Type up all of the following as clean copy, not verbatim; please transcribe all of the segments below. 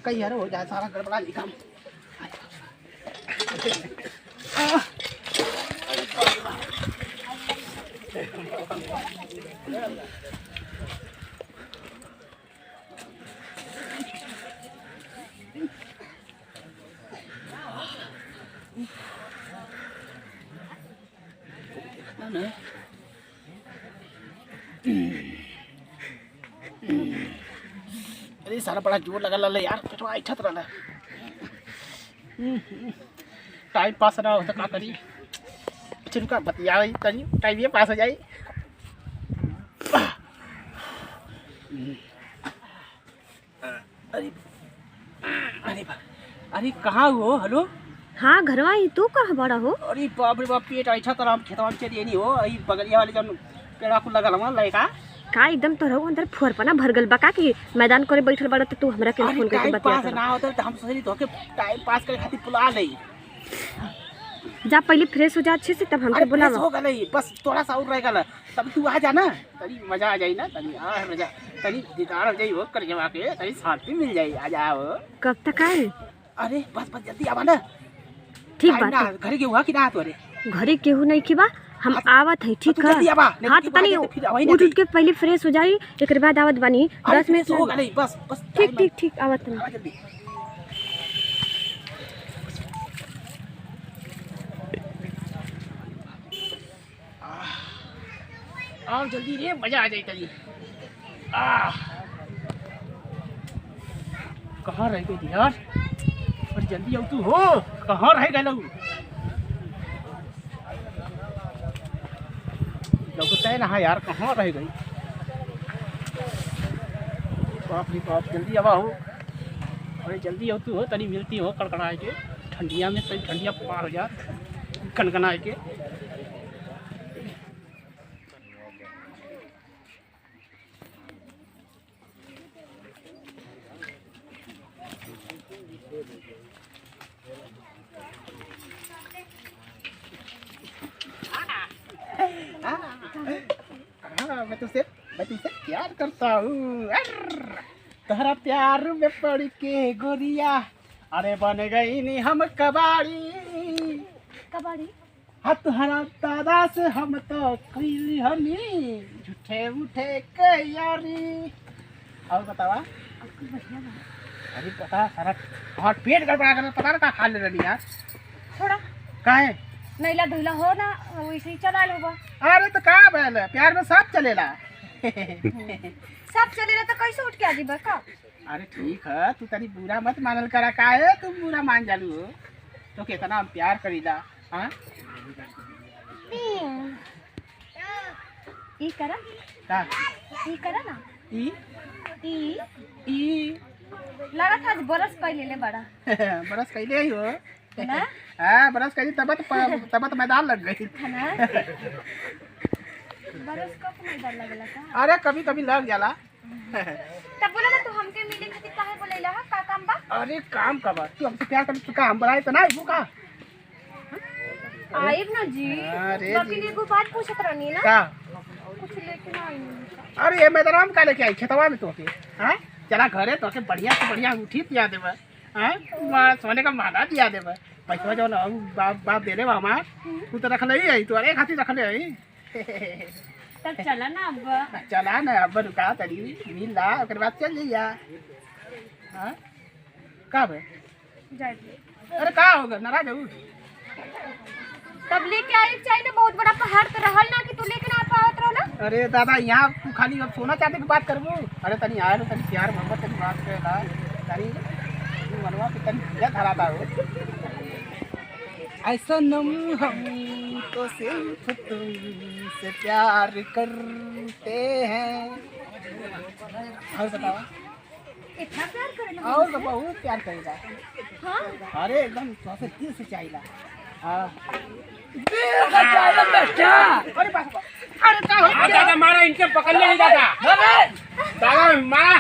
कहीं यार हो जाए सारा गड़बड़ा नहीं काम। अरे सारा बड़ा जोर लगा ला यार, पेटवा इठत रहला। टाइम पास ना हो तो का करी, चिरुका बतियाई तनी टाइम ये पास हो जाई। अरे अरे अरे कहाँ हो? हेलो हाँ घरवा ही, तू कहाँ बड़ा हो? अरे बाप रे बाप, पेट ऐठा तरह खेतवा में चली नहीं हो। अई बगलिया वाले जन पेड़ा को लगल हुआ लड़का का एकदम तोहरा अंदर फोरपना भर गल बा का कि मैदान करे बैठल बड़ा तो तू हमरा के फोन करके बतिया पास ना होता तो हम सोचली तो के टाइम पास करे खातिर बुला ले। जा पहले फ्रेश हो जा अच्छे से, तब हमके बुलावा। हो गई बस थोड़ा सा और रह गल, तब तू आ जा ना, तनी मजा आ जाई ना, तनी आ मजा, तनी दीदार हो जाई हो कर जवा के, तनी शांति मिल जाई। आ जाओ। कब तक आए? अरे बस बस जल्दी आवा ना। ठीक बात। घर के हुआ कि ना तोरे? घरे केहू नहीं की बा, हम आवत है। ठीक है हाँ, तो तनी उठ के पहले फ्रेश हो जाई, एक बाद आवत बानी 10 मिनट हो गई। बस बस ठीक ठीक ठीक आवत नहीं। आओ जल्दी रे, मजा आ जाए तनी। कहाँ रह गई यार? और जल्दी आओ तू हो, कहाँ रह गए लोग? लगता है ना यार, कहाँ रह गई? बाप रे बाप, जल्दी आवा हो। अरे जल्दी आओ तू हो, तनी मिलती हो कड़कड़ाए के ठंडिया में, तनी ठंडिया पार हो जा कनकनाए के। मैं तुझसे प्यार करता हूँ। तोहरा प्यार में पड़ के गोरिया, अरे बन गई नी हम कबाड़ी। कबाड़ी हाँ तुम्हारा दादा से हम तो कैली हनी झूठे मूठे के यारी। और बतावा? अरे पता सारा हॉट पेट गड़बड़ा कर, पता ना का खा ले रही यार। थोड़ा काहे नैला धुला हो ना, वैसे ही चला लो। अरे तो का बैल प्यार में सब चलेला। सब चलेला तो कैसे उठ के आ जीबा का? अरे ठीक है, तू तनी बुरा मत मानल करा। काहे तुम बुरा मान जालू हो? तो कितना हम प्यार करीला। हाँ ई करा का ई करा ना। ई ई ई लगा था बरस पहले ले बड़ा बरस कैले ही हो ना। हाँ बरस कैली तबत मैदान लग गई है ना। बरस कब मैदान लगला का? अरे कभी कभी लग जाला। तब बोला ना तू हमके मिले खातिर काहे बोलैला हा? का काम बा? अरे काम का बात, तू हमसे प्यार कर, तू का हम बनाए तो ना का आइब ना जी। अरे बाकी एगो बात पूछत रहनी ना, का कुछ लेके ना आई। अरे ये मैदान का लेके आई खेतवा में तोके। हाँ चला घरे तोके बढ़िया से बढ़िया अंगूठी दिया देबा। हाँ सोने का माला दिया देबा। पैसा जो ना बाप दे देबा हमार, तू तो रख ले आई, तू अरे खातिर रख ले आई। तब चला ना अब। चला ना अब, रुका तरी मिल ला, ओकर बाद चल जइया। हाँ का बे? अरे का होगा, नाराज हो? तब लेके आई चाहिए ना, बहुत बड़ा पहाड़ तो रहल ना कि तू लेके ना पावत रहो ना। अरे दादा यहाँ तू खाली अब सोना चाहते की बात करबो? अरे तनी आए तनी प्यार मोहब्बत की बात करेला, तनी मनवा के तनी भैया धराता हो। ऐसा नम हम तो सिर्फ तुमसे प्यार करते हैं। और बताओ? इतना प्यार करे ना? और तो बहुत प्यार करेगा। हाँ अरे एकदम सबसे दिल से चाहिए। हाँ अरे बाप, अरे का हो? दादा मारा, इनके पकड़ने नहीं दादा। दादा मारा,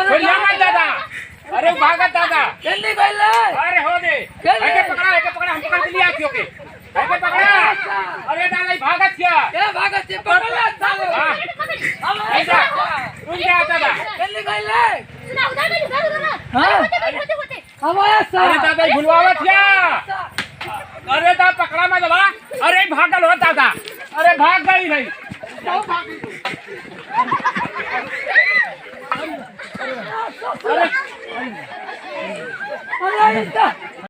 छोड़िया मत दादा। अरे भागत दादा, जल्दी कर ले। अरे हो दे, ऐसे पकड़ा, हम पकड़ के लिया क्यों के? ऐसे पकड़ा। अरे दादा ये भागत क्या भागत से पकड़ ले। हाँ, ऐसा रुक जा दादा। जल्दी कर ले। अरे दादा ई भुलवावत क्या अरे दा पकड़ा मत बा अरे भागल हो दादा अरे भाग गई नहीं अरे